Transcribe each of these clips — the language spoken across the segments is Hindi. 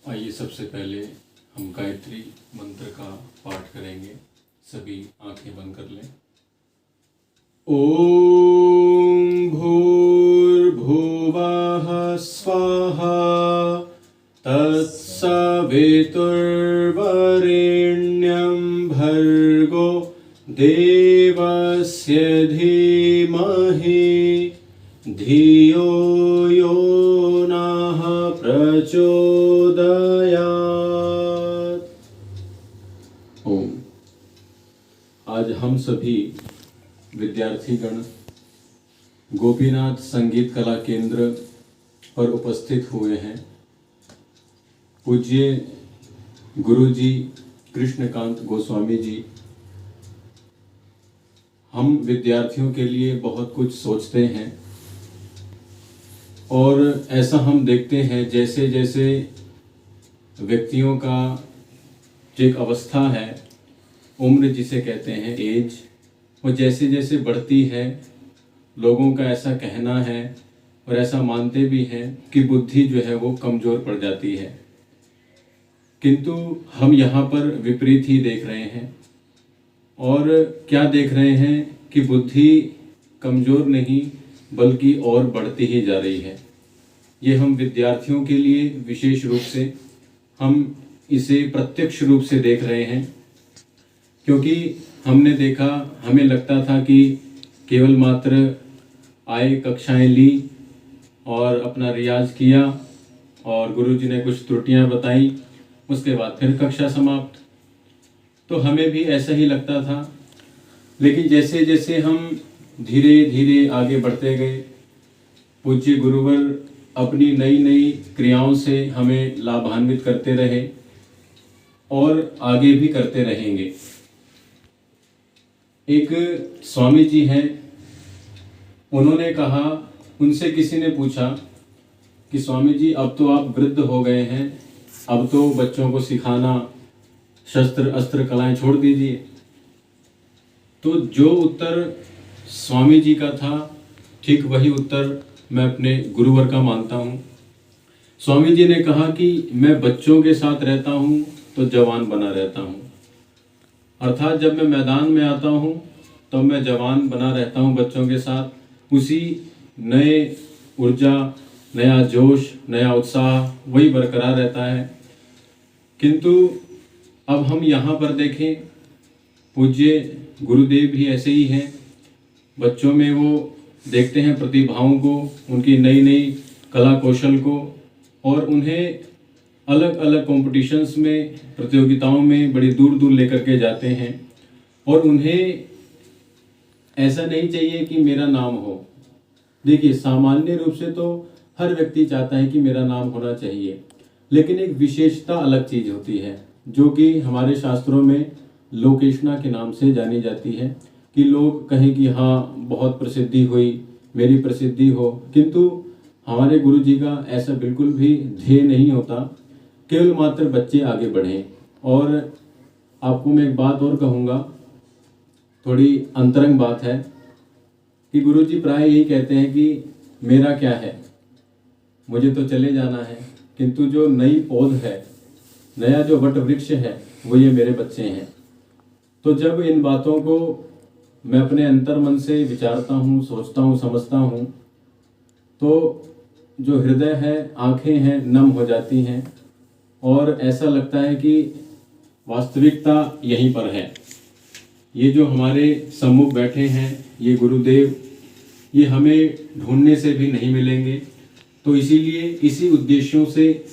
आइए सबसे पहले हम गायत्री मंत्र का पाठ करेंगे। सभी आंखें बंद कर लें। ओम भूर्भुवः स्वाहा तत्सवितुर्वरेण्यं भर्गो देवस्य धीमहि धियो यो नः प्रचोदयात्। ओम। आज हम सभी विद्यार्थीगण गोपीनाथ संगीत कला केंद्र पर उपस्थित हुए हैं। पूज्य गुरुजी कृष्णकांत गोस्वामी जी हम विद्यार्थियों के लिए बहुत कुछ सोचते हैं और ऐसा हम देखते हैं जैसे जैसे व्यक्तियों का जो एक अवस्था है, उम्र जिसे कहते हैं एज, वो जैसे जैसे बढ़ती है, लोगों का ऐसा कहना है और ऐसा मानते भी हैं कि बुद्धि जो है वो कमज़ोर पड़ जाती है। किंतु हम यहाँ पर विपरीत ही देख रहे हैं। और क्या देख रहे हैं कि बुद्धि कमज़ोर नहीं बल्कि और बढ़ती ही जा रही है। ये हम विद्यार्थियों के लिए विशेष रूप से हम इसे प्रत्यक्ष रूप से देख रहे हैं, क्योंकि हमने देखा, हमें लगता था कि केवल मात्र आए, कक्षाएं ली और अपना रियाज किया और गुरुजी ने कुछ त्रुटियां बताई, उसके बाद फिर कक्षा समाप्त। तो हमें भी ऐसा ही लगता था। लेकिन जैसे जैसे हम धीरे धीरे आगे बढ़ते गए, पूज्य गुरुवर अपनी नई नई क्रियाओं से हमें लाभान्वित करते रहे और आगे भी करते रहेंगे। एक स्वामी जी हैं, उन्होंने कहा, उनसे किसी ने पूछा कि स्वामी जी अब तो आप वृद्ध हो गए हैं, अब तो बच्चों को सिखाना, शस्त्र अस्त्र कलाएं छोड़ दीजिए। तो जो उत्तर स्वामी जी का था, ठीक वही उत्तर मैं अपने गुरुवर का मानता हूँ। स्वामी जी ने कहा कि मैं बच्चों के साथ रहता हूँ तो जवान बना रहता हूँ, अर्थात जब मैं मैदान में आता हूँ तो मैं जवान बना रहता हूँ बच्चों के साथ। उसी नए ऊर्जा, नया जोश, नया उत्साह वही बरकरार रहता है। किंतु अब हम यहाँ पर देखें, पूज्य गुरुदेव भी ऐसे ही हैं। बच्चों में वो देखते हैं प्रतिभाओं को, उनकी नई नई कला कौशल को, और उन्हें अलग अलग कॉम्पिटिशन्स में, प्रतियोगिताओं में बड़ी दूर दूर लेकर के जाते हैं। और उन्हें ऐसा नहीं चाहिए कि मेरा नाम हो। देखिए, सामान्य रूप से तो हर व्यक्ति चाहता है कि मेरा नाम होना चाहिए, लेकिन एक विशेषता अलग चीज़ होती है, जो कि हमारे शास्त्रों में लोकेशना के नाम से जानी जाती है, कि लोग कहें कि हाँ बहुत प्रसिद्धि हुई, मेरी प्रसिद्धि हो। किंतु हमारे गुरु जी का ऐसा बिल्कुल भी ध्येय नहीं होता, केवल मात्र बच्चे आगे बढ़ें। और आपको मैं एक बात और कहूँगा, थोड़ी अंतरंग बात है, कि गुरु जी प्राय यही कहते हैं कि मेरा क्या है, मुझे तो चले जाना है, किंतु जो नई पौध है, नया जो वट वृक्ष है, वो ये मेरे बच्चे हैं। तो जब इन बातों को मैं अपने अंतर मन से विचारता हूँ, सोचता हूँ, समझता हूँ, तो जो हृदय है, आँखें हैं, नम हो जाती हैं और ऐसा लगता है कि वास्तविकता यहीं पर है। ये जो हमारे सम्मुख बैठे हैं, ये गुरुदेव, ये हमें ढूंढने से भी नहीं मिलेंगे। तो इसीलिए इसी उद्देश्यों से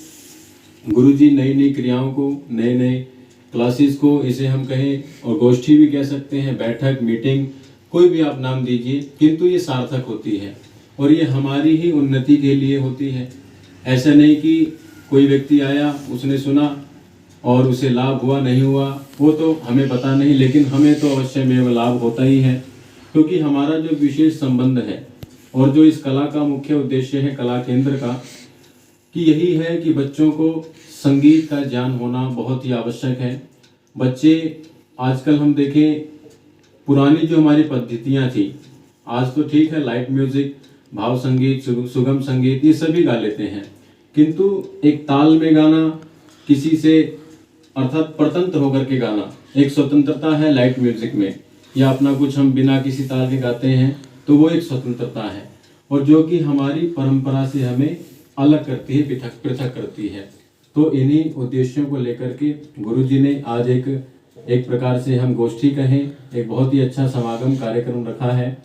गुरुजी नई नई क्रियाओं को, नए नए क्लासेस को, इसे हम कहें, और गोष्ठी भी कह सकते हैं, बैठक, मीटिंग, कोई भी आप नाम दीजिए, किंतु ये सार्थक होती है और ये हमारी ही उन्नति के लिए होती है। ऐसा नहीं कि कोई व्यक्ति आया, उसने सुना और उसे लाभ हुआ नहीं हुआ, वो तो हमें पता नहीं, लेकिन हमें तो अवश्य में वो लाभ होता ही है, क्योंकि हमारा जो विशेष संबंध है और जो इस कला का मुख्य उद्देश्य है कला केंद्र का, कि यही है कि बच्चों को संगीत का ज्ञान होना बहुत ही आवश्यक है। बच्चे आजकल हम देखें, पुरानी जो हमारी पद्धतियाँ थी, आज तो ठीक है, लाइट म्यूजिक, भाव संगीत, सुगम संगीत, ये सभी गा लेते हैं, किंतु एक ताल में गाना किसी से अर्थात परतंत्र होकर के गाना, एक स्वतंत्रता है लाइट म्यूजिक में, या अपना कुछ हम बिना किसी ताल के गाते हैं तो वो एक स्वतंत्रता है, और जो कि हमारी परंपरा से हमें अलग करती है, पृथक पृथक करती है। तो इन्हीं उद्देश्यों को लेकर के गुरुजी ने आज एक प्रकार से हम गोष्ठी कहें, एक बहुत ही अच्छा समागम कार्यक्रम रखा है,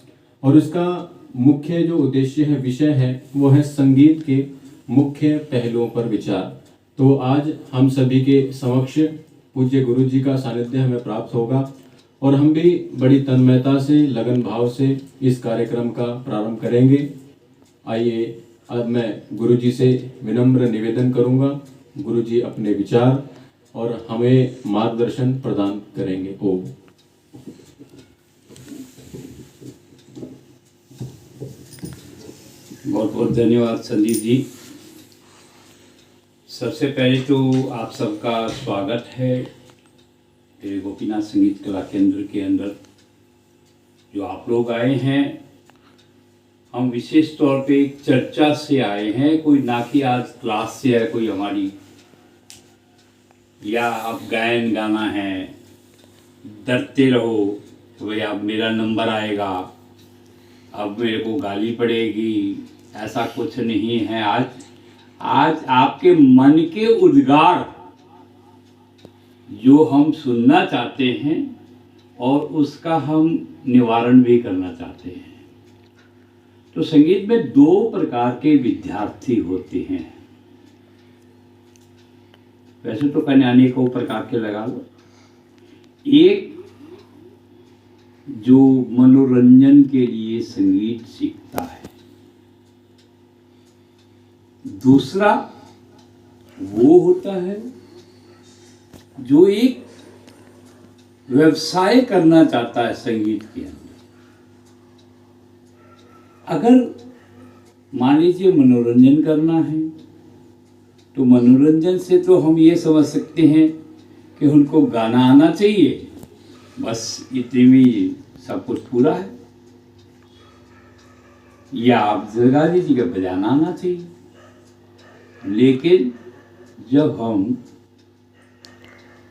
और इसका मुख्य जो उद्देश्य है, विषय है, वो है संगीत के मुख्य पहलुओं पर विचार। तो आज हम सभी के समक्ष पूज्य गुरुजी का सानिध्य हमें प्राप्त होगा, और हम भी बड़ी तन्मयता से, लगन भाव से इस कार्यक्रम का प्रारंभ करेंगे। आइए अब मैं गुरुजी से विनम्र निवेदन करूंगा, गुरुजी अपने विचार और हमें मार्गदर्शन प्रदान करेंगे। ओम। बहुत बहुत धन्यवाद संदीप जी। सबसे पहले तो आप सबका स्वागत है मेरे गोपीनाथ संगीत कला केंद्र के अंदर। जो आप लोग आए हैं, हम विशेष तौर पे एक चर्चा से आए हैं, कोई ना कि आज क्लास से है कोई हमारी, या अब गायन गाना है, डरते रहो तो भाई अब मेरा नंबर आएगा, अब मेरे को गाली पड़ेगी, ऐसा कुछ नहीं है। आज आपके मन के उद्गार जो हम सुनना चाहते हैं और उसका हम निवारण भी करना चाहते हैं। तो संगीत में दो प्रकार के विद्यार्थी होते हैं, वैसे तो कहने अनेकों प्रकार के लगा लो। एक जो मनोरंजन के लिए संगीत सीखता है, दूसरा वो होता है जो एक व्यवसाय करना चाहता है संगीत के अंदर। अगर मान लीजिए मनोरंजन करना है, तो मनोरंजन से तो हम ये समझ सकते हैं कि उनको गाना आना चाहिए, बस इतनी भी सब कुछ पूरा है, या आप जगा दीजिए कि बजाना आना चाहिए। लेकिन जब हम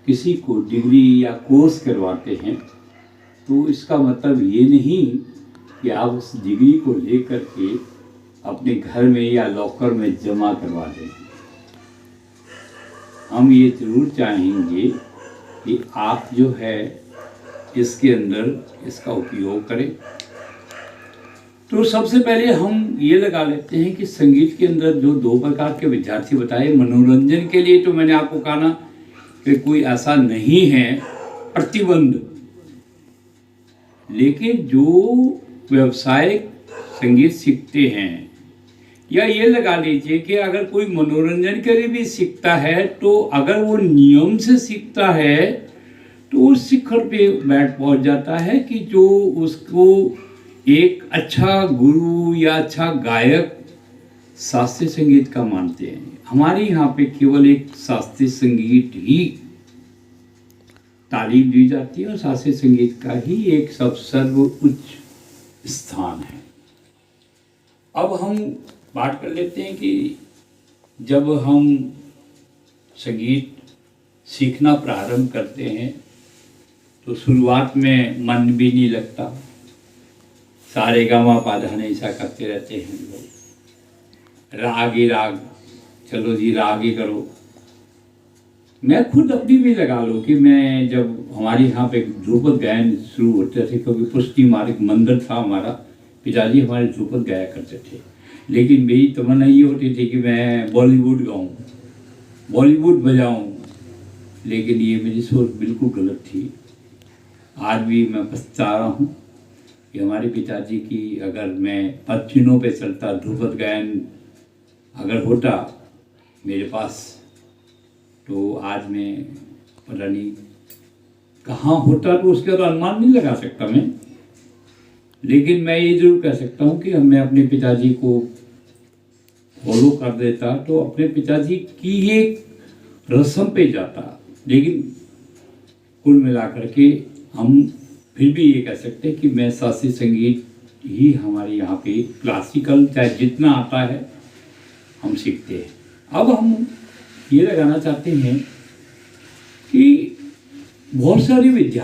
किसी को डिग्री या कोर्स करवाते हैं, तो इसका मतलब ये नहीं कि आप उस डिग्री को लेकर के अपने घर में या लॉकर में जमा करवा दें। हम ये जरूर चाहेंगे कि आप जो है इसके अंदर इसका उपयोग करें। तो सबसे पहले हम ये लगा लेते हैं कि संगीत के अंदर जो दो प्रकार के विद्यार्थी बताए, मनोरंजन के लिए तो मैंने आपको कहा ना कि कोई ऐसा नहीं है प्रतिबंध, लेकिन जो व्यवसायिक संगीत सीखते हैं, या ये लगा लीजिए कि अगर कोई मनोरंजन के लिए भी सीखता है, तो अगर वो नियम से सीखता है तो उस शिखर पे बैठ पहुंच जाता है कि जो उसको एक अच्छा गुरु या अच्छा गायक शास्त्रीय संगीत का मानते हैं। हमारे यहाँ पे केवल एक शास्त्रीय संगीत ही तालीम दी जाती है, और शास्त्रीय संगीत का ही एक सब सर्वोच्च स्थान है। अब हम बात कर लेते हैं कि जब हम संगीत सीखना प्रारंभ करते हैं तो शुरुआत में मन भी नहीं लगता, सारे गामा पाधा ऐसा करते रहते हैं लोग, राग ही राग, चलो जी राग ही करो। मैं खुद अपनी भी लगा लो कि मैं जब हमारे यहाँ पे ध्रुपद गायन शुरू होते थे, क्योंकि पुष्टि मार्ग मंदिर था हमारा, पिताजी हमारे ध्रुपद गाया करते थे, लेकिन मेरी तमन्ना ये होती थी कि मैं बॉलीवुड गाऊँ, बॉलीवुड बजाऊँ, लेकिन ये मेरी सोच बिल्कुल गलत थी। आज भी मैं पछता रहा हूँ कि हमारे पिताजी की अगर मैं पदचिन्हों पे चलता, ध्रुपद गायन अगर होता मेरे पास, तो आज मैं पता नहीं कहाँ होता, तो उसका तो अनुमान नहीं लगा सकता मैं। लेकिन मैं ये जरूर कह सकता हूँ कि मैं अपने पिताजी को फॉलो कर देता तो अपने पिताजी की एक रस्म पे जाता। लेकिन कुल मिलाकर के हम फिर भी ये कह सकते हैं कि मैं शास्त्रीय संगीत ही हमारे यहाँ पे क्लासिकल चाहे जितना आता है हम सीखते हैं। अब हम ये लगाना चाहते हैं कि बहुत सारी विद्या